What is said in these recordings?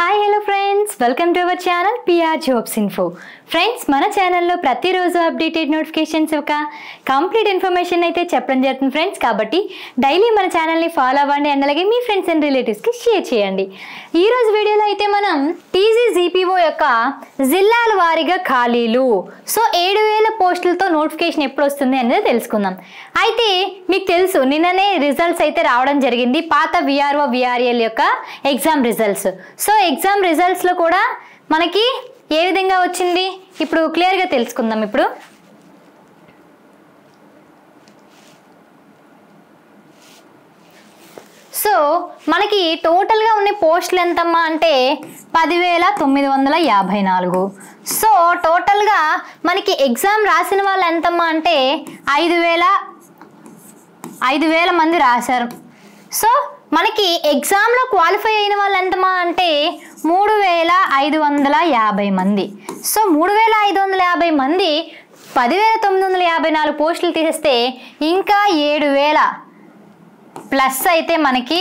Hi hello friends, welcome to our channel PR jobs info. Friends, మన ఛానల్లో ప్రతిరోజు updated notifications ఒక complete information అయితే చెప్పడం జరుగుతుంది ఫ్రెండ్స్. కాబట్టి డైలీ మన ఛానల్ని ఫాలో అవ్వండి అండ్ అలాగే మీ ఫ్రెండ్స్ అండ్ రిలేటివ్స్కి షేర్ చేయండి. ఈరోజు వీడియోలో అయితే మనం టీజీజీపీఓ యొక్క జిల్లాల వారీగా ఖాళీలు, సో 7,000 పోస్టులతో నోటిఫికేషన్ ఎప్పుడు వస్తుంది అనేది తెలుసుకుందాం. అయితే మీకు తెలుసు, నిన్ననే రిజల్ట్స్ అయితే రావడం జరిగింది, పాత విఆర్ఓ విఆర్ఎల్ యొక్క ఎగ్జామ్ రిజల్ట్స్. సో ఎగ్జామ్ రిజల్ట్స్లో కూడా మనకి ఏ విధంగా వచ్చింది ఇప్పుడు క్లియర్గా తెలుసుకుందాం. ఇప్పుడు సో మనకి టోటల్గా ఉన్న పోస్టులు ఎంతమ్మా అంటే 10,954. సో టోటల్గా మనకి ఎగ్జామ్ రాసిన వాళ్ళు ఎంతమ్మా అంటే 5,000 మంది రాశారు. సో మనకి ఎగ్జామ్లో క్వాలిఫై అయిన వాళ్ళు ఎంతమా అంటే 3,550 మంది. సో 3,550 మంది 10,954 పోస్టులు తీసేస్తే ఇంకా 7,000 ప్లస్ అయితే మనకి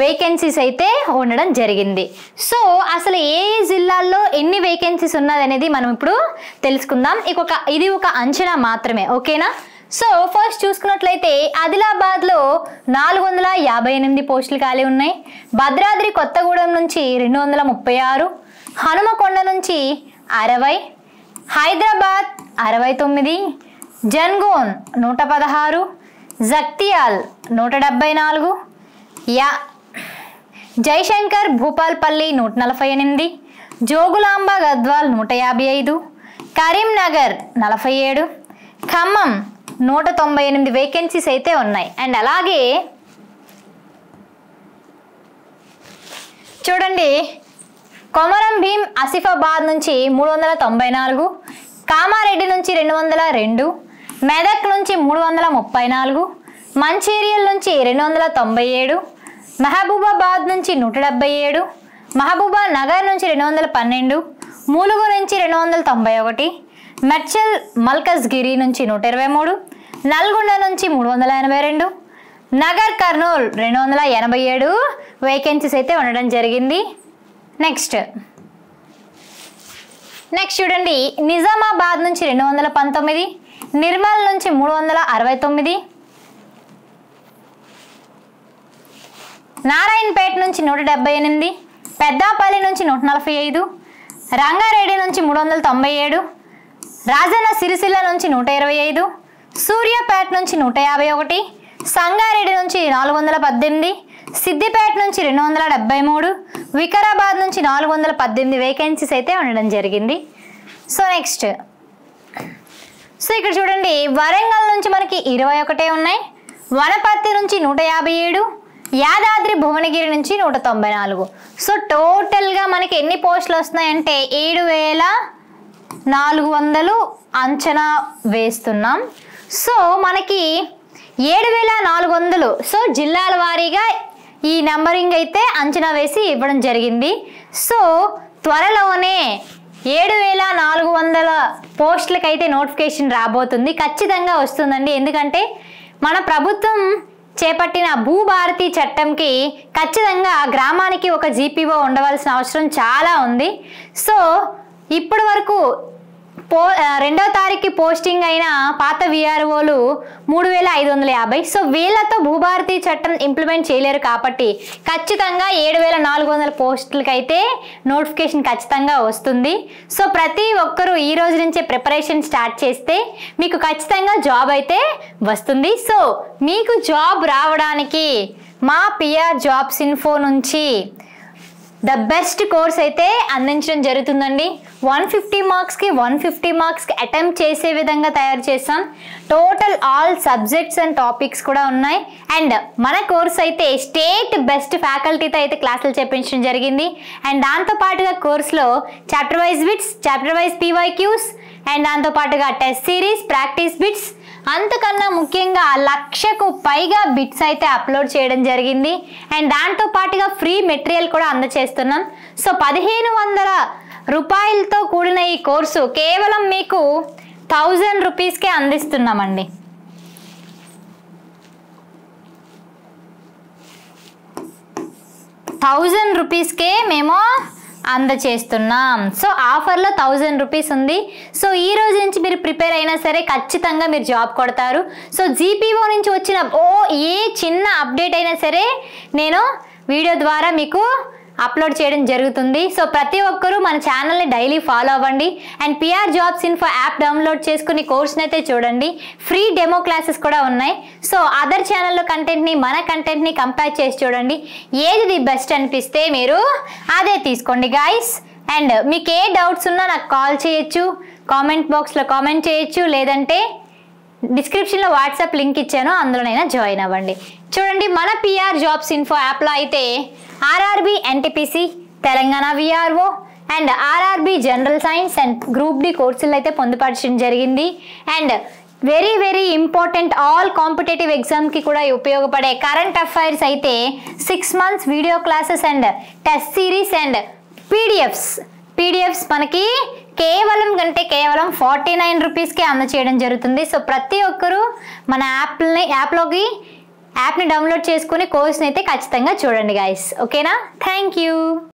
వేకెన్సీస్ అయితే ఉండడం జరిగింది. సో అసలు ఏ జిల్లాల్లో ఎన్ని వేకెన్సీస్ ఉన్నది అనేది మనం ఇప్పుడు తెలుసుకుందాం. ఇది ఒక అంచనా మాత్రమే, ఓకేనా. సో ఫస్ట్ చూసుకున్నట్లయితే ఆదిలాబాద్లో 458 పోస్టులు ఖాళీ ఉన్నాయి. భద్రాద్రి కొత్తగూడెం నుంచి 236, హనుమకొండ నుంచి 60, హైదరాబాద్ 69, జన్గోన్ 116, జగ్త్యాల్ 174, జయశంకర్ భూపాల్పల్లి 148, జోగులాంబ గద్వాల్ 155, కరీంనగర్ 47, ఖమ్మం 198 వేకెన్సీస్ అయితే ఉన్నాయి. అండ్ అలాగే చూడండి, కొమరం భీం ఆసిఫాబాద్ నుంచి 394, కామారెడ్డి నుంచి 202, మెదక్ నుంచి 334, మంచిర్యాల నుంచి 297, మహబూబాబాద్ నుంచి 177, మహబూబా నగర్ నుంచి 212, ములుగు నుంచి 291, మెడ్చల్ మల్కజ్గిరి నుంచి 123, నల్గొండ నుంచి 382, నగర్ కర్నూల్ 287 వేకెన్సీస్ అయితే ఉండడం జరిగింది. నెక్స్ట్ చూడండి, నిజామాబాద్ నుంచి 219, నిర్మల్ నుంచి 369, నారాయణపేట నుంచి 178, పెద్దాపల్లి నుంచి 145, రంగారెడ్డి నుంచి 397, రాజన్న సిరిసిల్ల నుంచి 125, సూర్యాపేట నుంచి 151, సంగారెడ్డి నుంచి 418, సిద్దిపేట నుంచి 273, వికారాబాద్ నుంచి 418 వేకెన్సీస్ అయితే ఉండడం జరిగింది. సో నెక్స్ట్ ఇక్కడ చూడండి, వరంగల్ నుంచి మనకి 21 ఉన్నాయి, వనపర్తి నుంచి 157, యాదాద్రి భువనగిరి నుంచి 194. సో టోటల్గా మనకి ఎన్ని పోస్టులు వస్తున్నాయంటే 7,400 అంచనా వేస్తున్నాం. సో మనకి 7,400 సో జిల్లాల వారీగా ఈ నెంబరింగ్ అయితే అంచనా వేసి ఇవ్వడం జరిగింది. సో త్వరలోనే 7,400 పోస్టులకైతే నోటిఫికేషన్ రాబోతుంది, ఖచ్చితంగా వస్తుందండి. ఎందుకంటే మన ప్రభుత్వం చేపట్టిన భూభారతి చట్టంకి ఖచ్చితంగా గ్రామానికి ఒక జీపీఓ ఉండవలసిన అవసరం చాలా ఉంది. సో ఇప్పటి వరకు 2వ తారీఖు పోస్టింగ్ అయిన పాత విఆర్ఓలు 3,550. సో వీళ్ళతో భూభారతి చట్టం ఇంప్లిమెంట్ చేయలేరు కాబట్టి ఖచ్చితంగా 7,400 పోస్టులకైతే నోటిఫికేషన్ ఖచ్చితంగా వస్తుంది. సో ప్రతి ఒక్కరూ ఈ రోజు నుంచే ప్రిపరేషన్ స్టార్ట్ చేస్తే మీకు ఖచ్చితంగా జాబ్ అయితే వస్తుంది. సో మీకు జాబ్ రావడానికి మా పిఆర్ జాబ్స్ ఇన్ఫో నుంచి ద బెస్ట్ కోర్స్ అయితే అందించడం జరుగుతుందండి. 150 మార్క్స్కి అటెంప్ట్ చేసే విధంగా తయారు చేస్తాం. Total all subjects and topics కూడా ఉన్నాయి. అండ్ మన కోర్స్ అయితే స్టేట్ బెస్ట్ ఫ్యాకల్టీతో అయితే క్లాసులు చెప్పించడం జరిగింది. అండ్ దాంతోపాటుగా కోర్సులో chapter wise bits, chapter wise PYQs and దాంతోపాటుగా టెస్ట్ సిరీస్, ప్రాక్టీస్ బిట్స్, అంతకన్నా ముఖ్యంగా 1,00,000కు పైగా బిట్స్ అయితే అప్లోడ్ చేయడం జరిగింది. అండ్ దాంతో పాటుగా ఫ్రీ మెటీరియల్ కూడా అందజేస్తున్నాం. సో 1,500 రూపాయలతో కూడిన ఈ కోర్సు కేవలం మీకు 1,000 రూపీస్కే అందిస్తున్నామండి. 1000 రూపీస్కే మేము అందచేస్తున్నాం. సో ఆఫర్లో 1000 రూపీస్ ఉంది. సో ఈ రోజు నుంచి మీరు ప్రిపేర్ అయినా సరే ఖచ్చితంగా మీరు జాబ్ కొడతారు. సో జీపీఓ నుంచి వచ్చిన ఏ చిన్న అప్డేట్ అయినా సరే నేను వీడియో ద్వారా మీకు అప్లోడ్ చేయడం జరుగుతుంది. సో ప్రతి ఒక్కరూ మన ఛానల్ని డైలీ ఫాలో అవ్వండి. And PR jobs info app download చేసుకుని కోర్స్ని అయితే చూడండి. ఫ్రీ డెమో క్లాసెస్ కూడా ఉన్నాయి. సో అదర్ ఛానల్లో కంటెంట్ని మన కంటెంట్ని కంపేర్ చేసి చూడండి. ఏది ది బెస్ట్ అనిపిస్తే మీరు అదే తీసుకోండి గాయస్. అండ్ మీకు ఏ డౌట్స్ ఉన్నా నాకు కాల్ చేయొచ్చు, కామెంట్ బాక్స్లో కామెంట్ చేయొచ్చు, లేదంటే డిస్క్రిప్షన్లో వాట్సాప్ లింక్ ఇచ్చాను, అందులోనైనా జాయిన్ అవ్వండి. చూడండి మన పిఆర్ జాబ్స్ ఇన్ఫో యాప్లో అయితే RRB NTPC, Telangana VRO and RRB general science and group D కోర్సులు అయితే పొందుపరచడం జరిగింది. And very very important all competitive ఎగ్జామ్కి కూడా ఉపయోగపడే కరెంట్ అఫైర్స్ అయితే 6 months video classes and test series and PDFs మనకి కేవలం 49 రూపీస్కే అందచేయడం జరుగుతుంది. సో ప్రతి ఒక్కరూ మన యాప్ని డౌన్లోడ్ చేసుకుని కోర్స్ని అయితే ఖచ్చితంగా చూడండి గాయస్. ఓకేనా? Thank you.